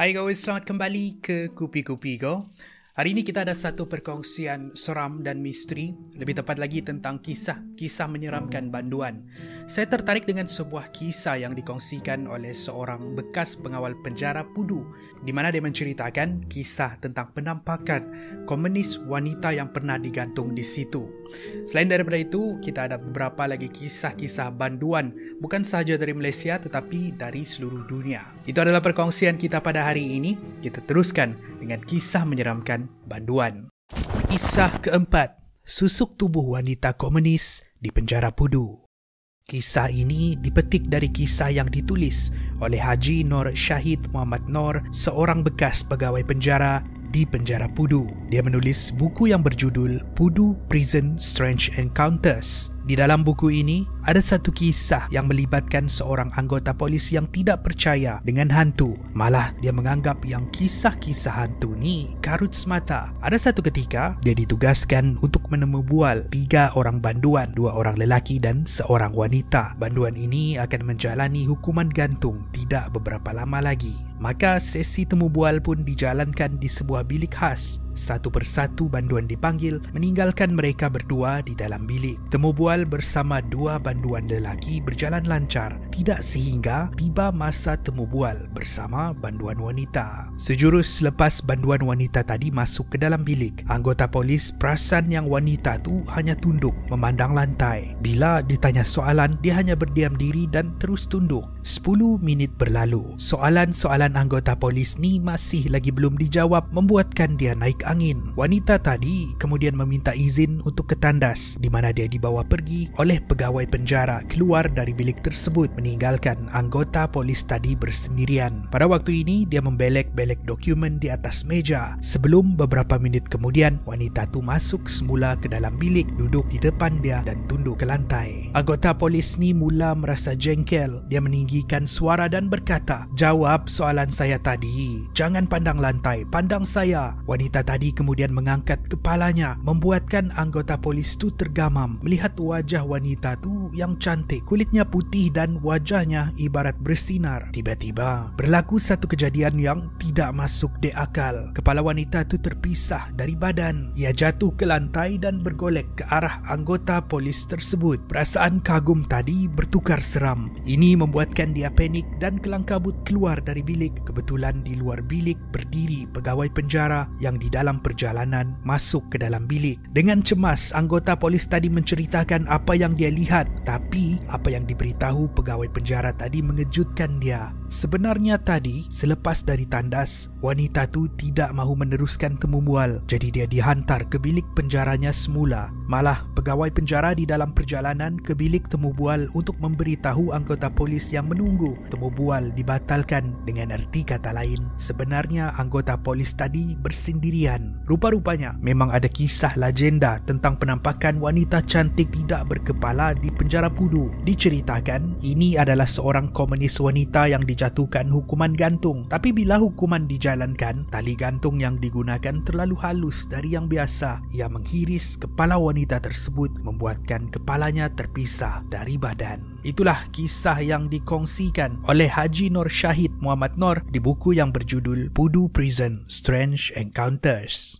Hai guys, selamat kembali ke Kupi-Kupi Go. Hari ini kita ada satu perkongsian seram dan misteri, lebih tepat lagi tentang kisah menyeramkan banduan. Saya tertarik dengan sebuah kisah yang dikongsikan oleh seorang bekas pengawal penjara Pudu, di mana dia menceritakan kisah tentang penampakan komunis wanita yang pernah digantung di situ. Selain daripada itu, kita ada beberapa lagi kisah-kisah banduan, bukan sahaja dari Malaysia tetapi dari seluruh dunia. Itu adalah perkongsian kita pada hari ini. Kita teruskan dengan kisah menyeramkan banduan. Kisah keempat, susuk tubuh wanita komunis di penjara Pudu. Kisah ini dipetik dari kisah yang ditulis oleh Haji Nur Syahid Muhammad Nur, seorang bekas pegawai penjara di penjara Pudu. Dia menulis buku yang berjudul Pudu Prison Strange Encounters. Di dalam buku ini, ada satu kisah yang melibatkan seorang anggota polis yang tidak percaya dengan hantu. Malah dia menganggap yang kisah-kisah hantu ni karut semata. Ada satu ketika, dia ditugaskan untuk menemubual 3 orang banduan, 2 orang lelaki dan seorang wanita. Banduan ini akan menjalani hukuman gantung tidak beberapa lama lagi. Maka sesi temubual pun dijalankan di sebuah bilik khas. Satu persatu banduan dipanggil, meninggalkan mereka berdua di dalam bilik. Temubual bersama 2 banduan lelaki berjalan lancar, tidak sehingga tiba masa temubual bersama banduan wanita. Sejurus selepas banduan wanita tadi masuk ke dalam bilik, anggota polis perasan yang wanita tu hanya tunduk memandang lantai. Bila ditanya soalan, dia hanya berdiam diri dan terus tunduk. 10 minit berlalu. Soalan-soalan anggota polis ni masih lagi belum dijawab, membuatkan dia naik angin. Wanita tadi kemudian meminta izin untuk ke tandas, di mana dia dibawa pergi oleh pegawai penjara keluar dari bilik tersebut, meninggalkan anggota polis tadi bersendirian. Pada waktu ini dia membelek-belek dokumen di atas meja. Sebelum beberapa minit kemudian, wanita tu masuk semula ke dalam bilik, duduk di depan dia dan tunduk ke lantai. Anggota polis ni mula merasa jengkel. Dia meninggikan suara dan berkata, "Jawab soalan saya tadi. Jangan pandang lantai, pandang saya." Wanita tadi kemudian mengangkat kepalanya, membuatkan anggota polis tu tergamam melihat wajah wanita tu yang cantik, kulitnya putih dan wajahnya ibarat bersinar. Tiba-tiba berlaku satu kejadian yang tidak masuk di akal. Kepala wanita tu terpisah dari badan. Ia jatuh ke lantai dan bergolek ke arah anggota polis tersebut. Perasaan kagum tadi bertukar seram. Ini membuatkan dia panik dan kelang kabut keluar dari bilik. Kebetulan di luar bilik berdiri pegawai penjara yang di dalam perjalanan masuk ke dalam bilik. Dengan cemas, anggota polis tadi menceritakan apa yang dia lihat, tapi apa yang diberitahu pegawai penjara tadi mengejutkan dia. Sebenarnya tadi, selepas dari tandas, wanita tu tidak mahu meneruskan temubual, jadi dia dihantar ke bilik penjaranya semula. Malah, pegawai penjara di dalam perjalanan ke bilik temubual untuk memberitahu anggota polis yang menunggu temubual dibatalkan. Dengan erti kata lain, sebenarnya anggota polis tadi bersendirian. Rupa-rupanya, memang ada kisah legenda tentang penampakan wanita cantik tidak berkepala di penjara Pudu. Diceritakan, ini adalah seorang komunis wanita yang dijatuhkan hukuman gantung. Tapi bila hukuman dijalankan, tali gantung yang digunakan terlalu halus dari yang biasa. Ia menghiris kepala wanita tersebut, membuatkan kepalanya terpisah dari badan. Itulah kisah yang dikongsikan oleh Haji Nur Syahid Muhammad Nur di buku yang berjudul Pudu Prison Strange Encounters.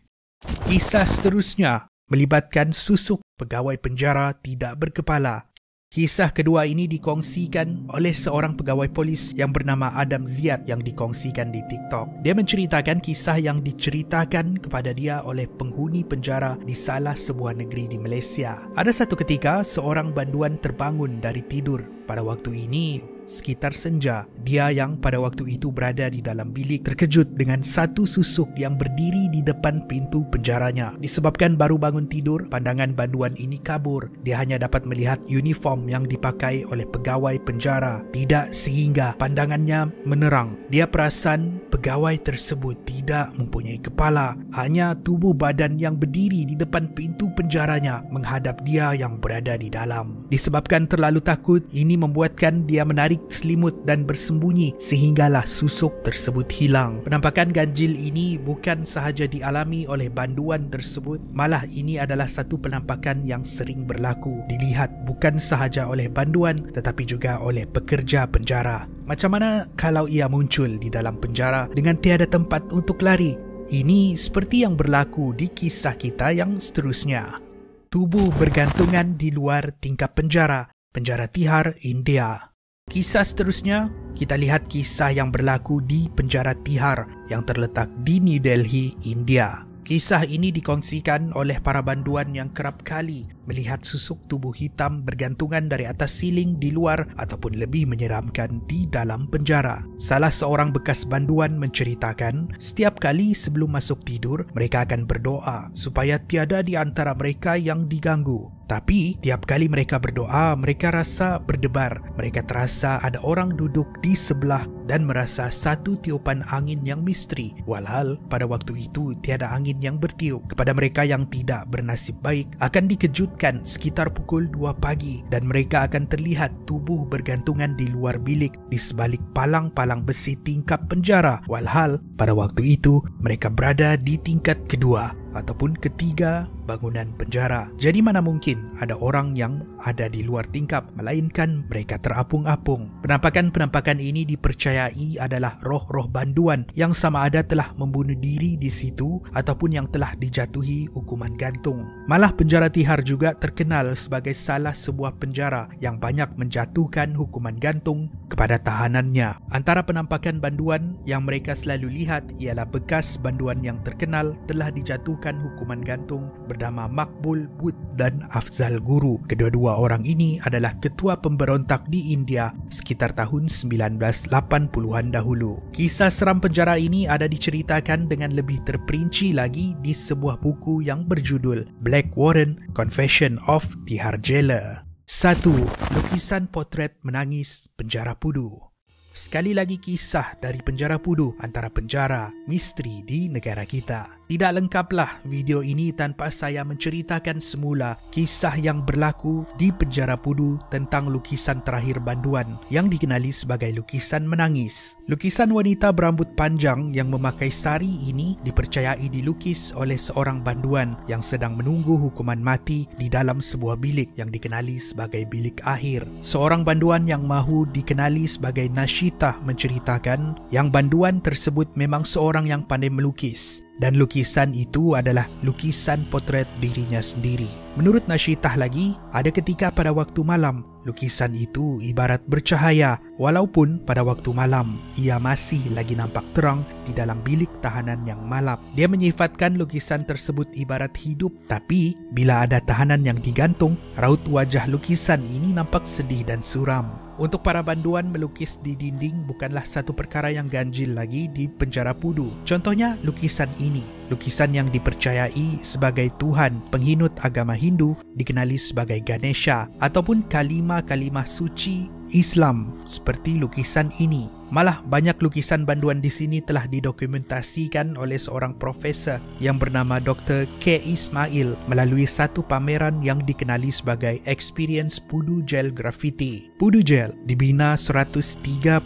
Kisah seterusnya melibatkan susuk pegawai penjara tidak berkepala. Kisah kedua ini dikongsikan oleh seorang pegawai polis yang bernama Adam Ziad yang dikongsikan di TikTok. Dia menceritakan kisah yang diceritakan kepada dia oleh penghuni penjara di salah sebuah negeri di Malaysia. Ada satu ketika, seorang banduan terbangun dari tidur. Pada waktu ini, sekitar senja, dia yang pada waktu itu berada di dalam bilik terkejut dengan satu susuk yang berdiri di depan pintu penjaranya. Disebabkan baru bangun tidur, pandangan banduan ini kabur. Dia hanya dapat melihat uniform yang dipakai oleh pegawai penjara. Tidak sehingga pandangannya menerang. Dia perasan pegawai tersebut tidak mempunyai kepala, hanya tubuh badan yang berdiri di depan pintu penjaranya menghadap dia yang berada di dalam. Disebabkan terlalu takut, ini membuatkan dia menarik selimut dan bersembunyi sehinggalah susuk tersebut hilang. Penampakan ganjil ini bukan sahaja dialami oleh banduan tersebut, malah ini adalah satu penampakan yang sering berlaku, dilihat bukan sahaja oleh banduan tetapi juga oleh pekerja penjara. Macam mana kalau ia muncul di dalam penjara dengan tiada tempat untuk lari? Ini seperti yang berlaku di kisah kita yang seterusnya. Tubuh bergantungan di luar tingkap penjara, penjara Tihar, India. Kisah seterusnya, kita lihat kisah yang berlaku di penjara Tihar yang terletak di New Delhi, India. Kisah ini dikongsikan oleh para banduan yang kerap kali melihat susuk tubuh hitam bergantungan dari atas siling di luar ataupun lebih menyeramkan di dalam penjara. Salah seorang bekas banduan menceritakan, setiap kali sebelum masuk tidur, mereka akan berdoa supaya tiada di antara mereka yang diganggu. Tapi, tiap kali mereka berdoa, mereka rasa berdebar. Mereka terasa ada orang duduk di sebelah dan merasa satu tiupan angin yang misteri. Walhal, pada waktu itu tiada angin yang bertiup. Kepada mereka yang tidak bernasib baik, akan dikejutkan sekitar pukul 2 pagi dan mereka akan terlihat tubuh bergantungan di luar bilik di sebalik palang-palang besi tingkap penjara. Walhal, pada waktu itu mereka berada di tingkat kedua ataupun ketiga bangunan penjara. Jadi mana mungkin ada orang yang ada di luar tingkap, melainkan mereka terapung-apung. Penampakan-penampakan ini dipercayai adalah roh-roh banduan yang sama ada telah membunuh diri di situ ataupun yang telah dijatuhi hukuman gantung. Malah penjara Tihar juga terkenal sebagai salah sebuah penjara yang banyak menjatuhkan hukuman gantung kepada tahanannya. Antara penampakan banduan yang mereka selalu lihat ialah bekas banduan yang terkenal telah dijatuhkan hukuman gantung bernama Makbul Butt dan Afzal Guru. Kedua-dua orang ini adalah ketua pemberontak di India sekitar tahun 1980-an dahulu. Kisah seram penjara ini ada diceritakan dengan lebih terperinci lagi di sebuah buku yang berjudul Black Warren Confession of Tihar Jailer. 1. Lukisan potret menangis penjara Pudu. Sekali lagi kisah dari penjara Pudu, antara penjara misteri di negara kita. Tidak lengkaplah video ini tanpa saya menceritakan semula kisah yang berlaku di penjara Pudu tentang lukisan terakhir banduan yang dikenali sebagai lukisan menangis. Lukisan wanita berambut panjang yang memakai sari ini dipercayai dilukis oleh seorang banduan yang sedang menunggu hukuman mati di dalam sebuah bilik yang dikenali sebagai bilik akhir. Seorang banduan yang mahu dikenali sebagai Nashita menceritakan yang banduan tersebut memang seorang yang pandai melukis. Dan lukisan itu adalah lukisan potret dirinya sendiri. Menurut Nashitah lagi, ada ketika pada waktu malam, lukisan itu ibarat bercahaya. Walaupun pada waktu malam, ia masih lagi nampak terang di dalam bilik tahanan yang malap. Dia menyifatkan lukisan tersebut ibarat hidup. Tapi, bila ada tahanan yang digantung, raut wajah lukisan ini nampak sedih dan suram. Untuk para banduan, melukis di dinding bukanlah satu perkara yang ganjil lagi di penjara Pudu. Contohnya lukisan ini, lukisan yang dipercayai sebagai Tuhan penghinut agama Hindu dikenali sebagai Ganesha ataupun kalimah-kalimah suci Islam seperti lukisan ini. Malah banyak lukisan banduan di sini telah didokumentasikan oleh seorang profesor yang bernama Dr. K. Ismail melalui satu pameran yang dikenali sebagai Experience Pudu Jail Graffiti. Pudu Jail dibina 132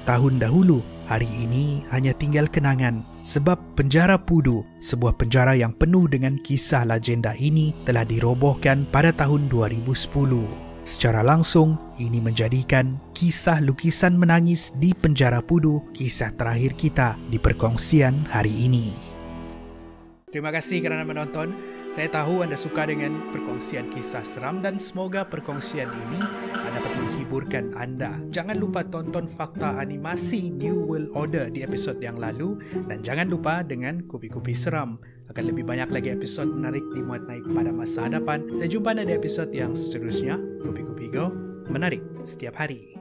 tahun dahulu. Hari ini hanya tinggal kenangan sebab penjara Pudu, sebuah penjara yang penuh dengan kisah legenda ini telah dirobohkan pada tahun 2010. Secara langsung, ini menjadikan kisah lukisan menangis di penjara Pudu kisah terakhir kita di perkongsian hari ini. Terima kasih kerana menonton. Saya tahu anda suka dengan perkongsian kisah seram dan semoga perkongsian ini dapat menghiburkan anda. Jangan lupa tonton fakta animasi New World Order di episod yang lalu dan jangan lupa dengan Kupi-Kupi Seram. Akan lebih banyak lagi episod menarik dimuat naik pada masa hadapan. Saya jumpa anda di episod yang seterusnya. Kupi-Kupi Go, menarik setiap hari.